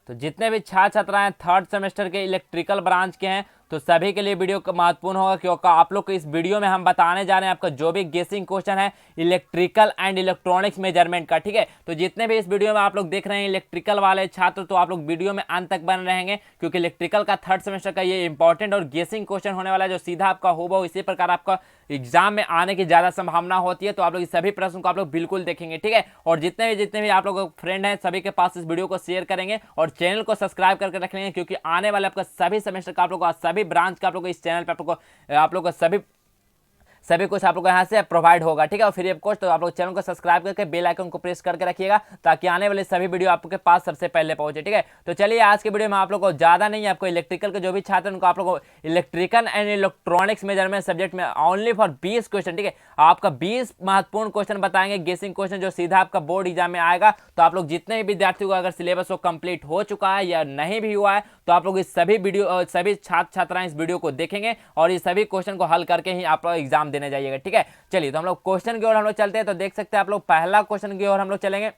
तो जितने भी छात्र छात्राएं थर्ड सेमेस्टर के इलेक्ट्रिकल ब्रांच के हैं तो सभी के लिए वीडियो महत्वपूर्ण होगा, क्योंकि आप लोग को इस वीडियो में हम बताने जा रहे हैं आपका जो भी गेसिंग क्वेश्चन है इलेक्ट्रिकल एंड इलेक्ट्रॉनिक्स मेजरमेंट का। ठीक है, तो जितने भी इस वीडियो में आप लोग देख रहे हैं इलेक्ट्रिकल वाले छात्र, तो आप लोग वीडियो में अंत तक बन रहेंगे, क्योंकि इलेक्ट्रिकल का थर्ड सेमेस्टर का ये इंपॉर्टेंट और गेसिंग क्वेश्चन होने वाला है, जो सीधा आपका होगा इसी प्रकार आपका एग्जाम में आने की ज्यादा संभावना होती है। तो आप लोग इस सभी प्रश्न को आप लोग बिल्कुल देखेंगे। ठीक है, और जितने भी आप लोग फ्रेंड हैं सभी के पास इस वीडियो को शेयर करेंगे और चैनल को सब्सक्राइब करके रख लेंगे, क्योंकि आने वाले आपका सभी सेमेस्टर का आप लोग सभी ब्रांच का आप लोग इस चैनल पर आप लोग को सभी कुछ आप लोग यहाँ से प्रोवाइड होगा। ठीक है, और फ्री ऑफ कॉस्ट। तो आप लोग चैनल को सब्सक्राइब करके बेल आइकन को प्रेस करके रखिएगा, ताकि आने वाले सभी वीडियो आपके पास सबसे पहले पहुंचे। ठीक है, तो चलिए आज के वीडियो में आप लोग को ज्यादा नहीं, आपको इलेक्ट्रिकल के जो भी छात्र हैं उनको आप लोग को electrical and electronics measurement subject में ओनली फॉर 20 क्वेश्चन, ठीक है, आपका 20 महत्वपूर्ण क्वेश्चन बताएंगे, गेसिंग क्वेश्चन, जो सीधा आपका बोर्ड एग्जाम में आएगा। तो आप लोग जितने भी विद्यार्थियों को अगर सिलेबस वो कंप्लीट हो चुका है या नहीं भी हुआ है, तो आप लोग इस सभी छात्र छात्राएं इस वीडियो को देखेंगे और इस सभी क्वेश्चन को हल करके ही आप लोग एग्जाम देने जाइएगा। ठीक है, चलिए तो हम लोग क्वेश्चन की ओर हम लोग चलते हैं। तो देख सकते हैं आप लोग पहला क्वेश्चन की ओर हम लोग चलेंगे।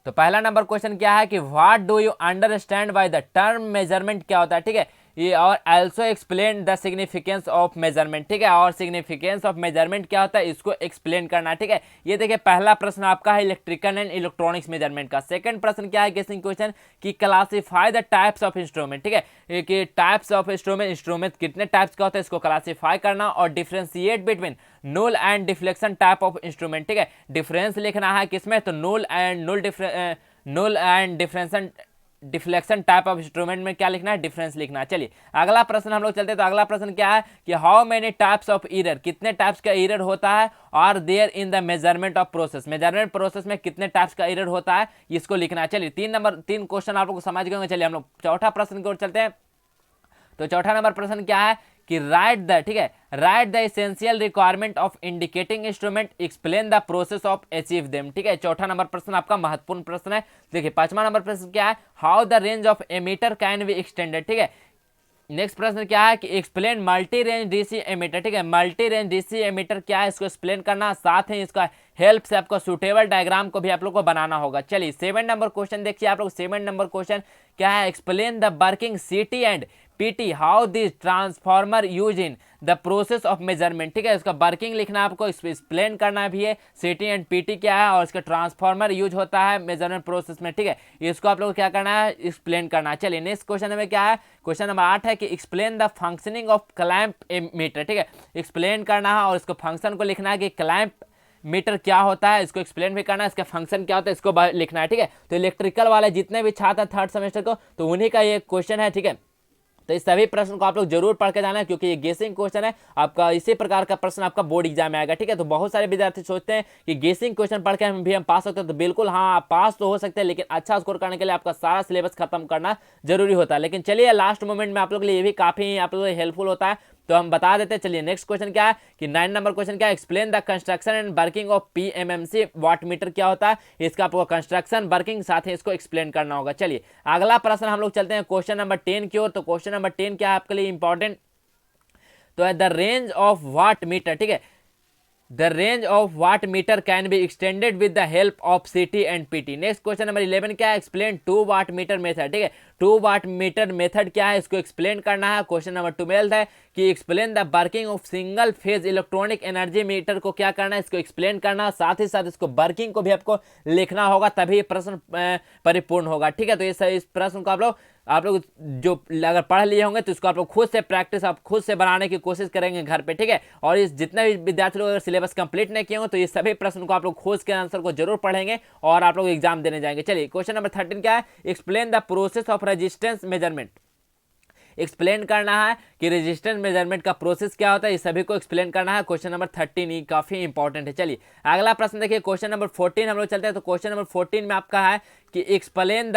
तो पहला नंबर क्वेश्चन क्या है कि what do you understand by the term measurement, क्या होता है। ठीक है, ये और also explain the significance of measurement. ठीक है, और सिग्निफिकेंस ऑफ मेजरमेंट क्या होता है इसको एक्सप्लेन करना है। ठीक है, ये देखिए पहला प्रश्न आपका है इलेक्ट्रिकल एंड इलेक्ट्रॉनिक्स मेजरमेंट का। सेकंड प्रश्न क्या है गेसिंग क्वेश्चन कि classify the types of instrument. ठीक है, कि टाइप्स ऑफ इंस्ट्रूमेंट कितने टाइप्स का होता है इसको क्लासिफाई करना, और differentiate between null and deflection type of instrument. ठीक है, डिफरेंस लिखना है किसमें, तो null and deflection type of instrument में क्या लिखना है, डिफरेंस लिखना है। चलिए अगला प्रश्न हम लोग चलते हैं। तो अगला प्रश्न क्या है कि how many types of error, कितने टाइप्स का एरर होता है, और there in the measurement of process, measurement process में कितने टाइप्स का एरर होता है इसको लिखना है। चलिए तीन क्वेश्चन आप लोग समझ गए होंगे। चलिए हम लोग चौथा प्रश्न की ओर चलते हैं। तो चौथा नंबर प्रश्न क्या है कि right the essential requirement of indicating instrument, explain the process of achieve them. ठीक है, चौथा नंबर प्रश्न आपका महत्वपूर्ण प्रश्न है। देखिए पांचवा नंबर प्रश्न क्या है, how the range of ammeter can be extended. ठीक है, नेक्स्ट प्रश्न क्या है कि explain multi range DC ammeter. ठीक है, मल्टी रेंज डीसी एमीटर क्या है इसको एक्सप्लेन करना, साथ ही इसका हेल्प से आपको सुटेबल डायग्राम को भी आप लोग को बनाना होगा। चलिए 7 नंबर क्वेश्चन देखिए आप लोग। 7 नंबर क्वेश्चन क्या है, एक्सप्लेन द वर्किंग सीटी and PT, how this transformer use in the process of measurement. ठीक है, इसका वर्किंग लिखना आपको, एक्सप्लेन करना भी है, सीटी एंड पीटी क्या है और इसका ट्रांसफॉर्मर यूज होता है मेजरमेंट प्रोसेस में। ठीक है, इसको आप लोग क्या करना है, एक्सप्लेन करना है। चलिए नेक्स्ट क्वेश्चन में क्या है, क्वेश्चन नंबर 8 है कि explain the functioning of clamp meter. ठीक है, एक्सप्लेन करना है और इसको फंक्शन को लिखना है कि क्लैंप मीटर क्या होता है, इसको एक्सप्लेन भी करना है, इसका फंक्शन क्या होता है इसको लिखना है। ठीक है, तो इलेक्ट्रिकल वाले जितने भी छात्र थर्ड सेमेस्टर को, तो उन्हीं का ये क्वेश्चन है। ठीक है, तो इस सभी प्रश्न को आप लोग जरूर पढ़ के जाना है, क्योंकि ये गेसिंग क्वेश्चन है आपका, इसी प्रकार का प्रश्न आपका बोर्ड एग्जाम में आएगा। ठीक है, तो बहुत सारे विद्यार्थी सोचते हैं कि गेसिंग क्वेश्चन पढ़ के हम पास सकते हैं, तो बिल्कुल हाँ आप पास तो हो सकते हैं, लेकिन अच्छा स्कोर करने के लिए आपका सारा सिलेबस खत्म करना जरूरी होता है। लेकिन चलिए लास्ट मोमेंट में आप लोग के लिए ये भी काफी आप लोग हेल्पफुल होता है, तो हम बता देते हैं। चलिए नेक्स्ट क्वेश्चन क्या है कि 9 नंबर क्वेश्चन क्या है, explain the construction and working of PMMC watt meter, क्या होता है इसका आपको कंस्ट्रक्शन वर्किंग साथ ही इसको एक्सप्लेन करना होगा। चलिए अगला प्रश्न हम लोग चलते हैं क्वेश्चन नंबर 10 की ओर। तो क्वेश्चन नंबर 10 क्या है आपके लिए इंपॉर्टेंट, तो है the range of watt meter. ठीक है, the range of watt meter can be extended with the help of CT and PT. Next question number 11 क्या है, एक्सप्लेन 2 वाट मीटर मेथड। ठीक है, 2 वाट मीटर मेथड क्या है इसको एक्सप्लेन करना है। क्वेश्चन नंबर 12 है कि explain the working of single phase electronic energy meter, को क्या करना है इसको एक्सप्लेन करना, साथ ही साथ इसको वर्किंग को भी आपको लिखना होगा, तभी प्रश्न परिपूर्ण होगा। ठीक है, तो इस प्रश्न को आप लोग जो अगर पढ़ लिए होंगे तो इसको आप लोग खुद से प्रैक्टिस आप खुद से बनाने की कोशिश करेंगे घर पे। ठीक है, और इस जितने भी विद्यार्थी लोग अगर सिलेबस कंप्लीट नहीं किए होंगे तो ये सभी प्रश्न को आप लोग खोज के आंसर को जरूर पढ़ेंगे और आप लोग एग्जाम देने जाएंगे। चलिए क्वेश्चन नंबर 13 क्या है, explain the process of resistance measurement. Explain करना है कि रेजिस्टेंस मेजरमेंट का प्रोसेस क्या होता है, इस सभी को एक्सप्लेन करना है। क्वेश्चन नंबर 13 ये काफी इंपॉर्टेंट है। चलिए अगला प्रश्न देखिए, क्वेश्चन नंबर 14 हम लोग चलते हैं। तो क्वेश्चन नंबर 14 में आपका है कि explain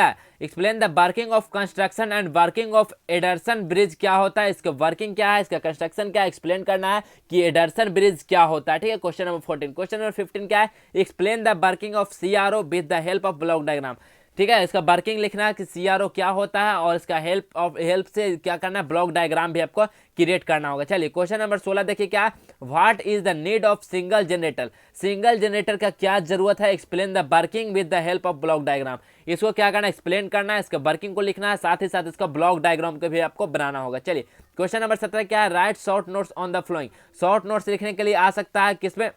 the working of construction and working of Anderson bridge, क्या होता है इसका वर्किंग क्या है, इसका कंस्ट्रक्शन क्या है, एक्सप्लेन करना है कि एडर्सन ब्रिज क्या होता है। ठीक है, क्वेश्चन नंबर 14। क्वेश्चन नंबर 15 क्या है, explain the working of CRO with the help of block diagram. ठीक है। इसका वर्किंग लिखना है कि CRO क्या होता है, और इसका हेल्प से क्या करना है, ब्लॉक डायग्राम भी आपको क्रिएट करना होगा। चलिए क्वेश्चन नंबर 16 देखिए क्या है, what is the need of single generator, single generator का क्या जरूरत है, explain the working with the help of block diagram. इसको क्या करना है, एक्सप्लेन करना है, इसका वर्किंग को लिखना है, साथ ही साथ इसका ब्लॉक डायग्राम को भी आपको बनाना होगा। चलिए क्वेश्चन नंबर 17 क्या है, right short notes on the flowing. Short notes लिखने के लिए आ सकता है किसमें,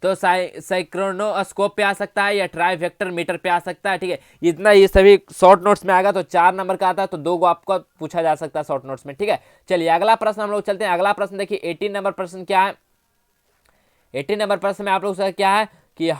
तो साइक्रोनोस्कोप पे आ सकता है या ट्राईवेक्टर मीटर पे आ सकता है। ठीक है, इतना ये सभी शॉर्ट नोट्स में आएगा तो 4 नंबर का आता है, तो 2 को आपको पूछा जा सकता है शॉर्ट नोट्स में। ठीक है, चलिए अगला प्रश्न हम लोग चलते हैं। अगला प्रश्न देखिए 18 नंबर प्रश्न क्या है, 18 नंबर प्रश्न में आप लोग से क्या है कि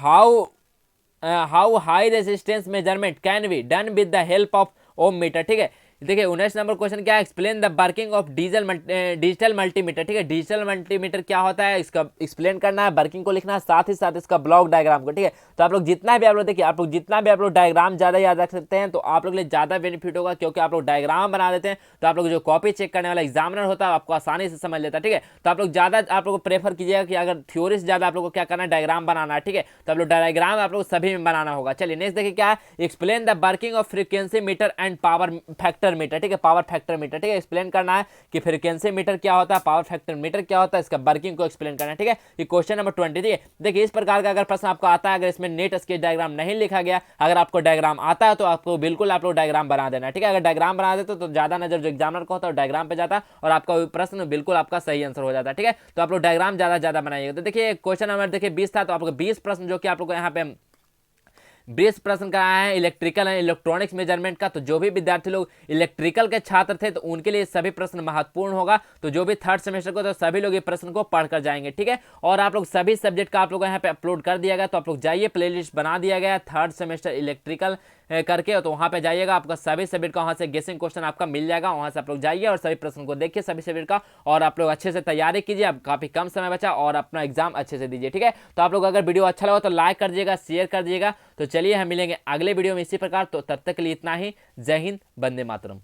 how high resistance measurement can be done with the help of ohm meter. ठीक है, देखिए 19 नंबर क्वेश्चन क्या है, explain the working of digital multimeter. ठीक है, डिजिटल मल्टीमीटर क्या होता है, इसका एक्सप्लेन करना है, वर्किंग को लिखना है, साथ ही साथ इसका ब्लॉक डायग्राम को। ठीक है, तो आप लोग जितना भी आप लोग देखिए, आप लोग जितना भी आप लोग डायग्राम ज़्यादा याद रख सकते हैं तो आप लोग के लिए ज़्यादा बेनिफिट होगा, क्योंकि आप लोग डायग्राम बना देते हैं तो आप लोग जो कॉपी चेक करने वाला एग्जामिनर होता है आपको आसानी से समझ लेता है। ठीक है, तो आप लोग ज़्यादा आप लोग को प्रेफर कीजिएगा कि अगर थ्योरी से ज़्यादा आप लोग को क्या करना है, डायग्राम बनाना है। ठीक है, तो आप लोग डायग्राम आप लोग सभी में बनाना होगा। चलिए नेक्स्ट देखिए क्या है, explain the working of frequency meter and power factor metre. ठीक है, पावर फैक्टर मीटर। ठीक है, एक्सप्लेन करना है कि फ्रीक्वेंसी मीटर क्या होता है, पावर फैक्टर मीटर क्या होता है, इसका वर्किंग को एक्सप्लेन करना है। ठीक है, ये क्वेश्चन नंबर 20। ठीक है, देखिए इस प्रकार का अगर प्रश्न आपको आता है, अगर इसमें नेट स्केच डायग्राम नहीं लिखा गया, अगर आपको डायग्राम आता है तो आपको बिल्कुल आप लोग डायग्राम बना देना है। ठीक है, अगर डायग्राम बना देते तो ज्यादा नजर जो एग्जामिनर को होता है डायग्राम पे जाता और आपका प्रश्न बिल्कुल आपका सही आंसर हो जाता है। ठीक है, तो आप लोग डायग्राम ज्यादा बनाइएगा। तो देखिए क्वेश्चन नंबर देखिए 20 था, तो आपको 20 प्रश्न जो कि आप लोग को यहाँ पे 20 प्रश्न का है इलेक्ट्रिकल एंड इलेक्ट्रॉनिक्स मेजरमेंट का। तो जो भी विद्यार्थी लोग इलेक्ट्रिकल के छात्र थे तो उनके लिए सभी प्रश्न महत्वपूर्ण होगा, तो जो भी थर्ड सेमेस्टर को तो सभी लोग ये प्रश्न को पढ़कर जाएंगे। ठीक है, और आप लोग सभी सब्जेक्ट का आप लोग यहाँ पे अपलोड कर दिया गया, तो आप लोग जाइए, प्लेलिस्ट बना दिया गया थर्ड सेमेस्टर इलेक्ट्रिकल करके, तो वहाँ पे जाइएगा, आपका सभी सब्जेक्ट का वहाँ से गेसिंग क्वेश्चन आपका मिल जाएगा, वहाँ से आप लोग जाइए और सभी प्रश्न को देखिए सभी सब्जेक्ट का, और आप लोग अच्छे से तैयारी कीजिए। अब काफी कम समय बचा और अपना एग्जाम अच्छे से दीजिए। ठीक है, तो आप लोग अगर वीडियो अच्छा लगा तो लाइक कर दीजिएगा, शेयर कर दीजिएगा। तो चलिए हम मिलेंगे अगले वीडियो में इसी प्रकार, तो तब तक के लिए इतना ही। जय हिंद, वंदे मातरम।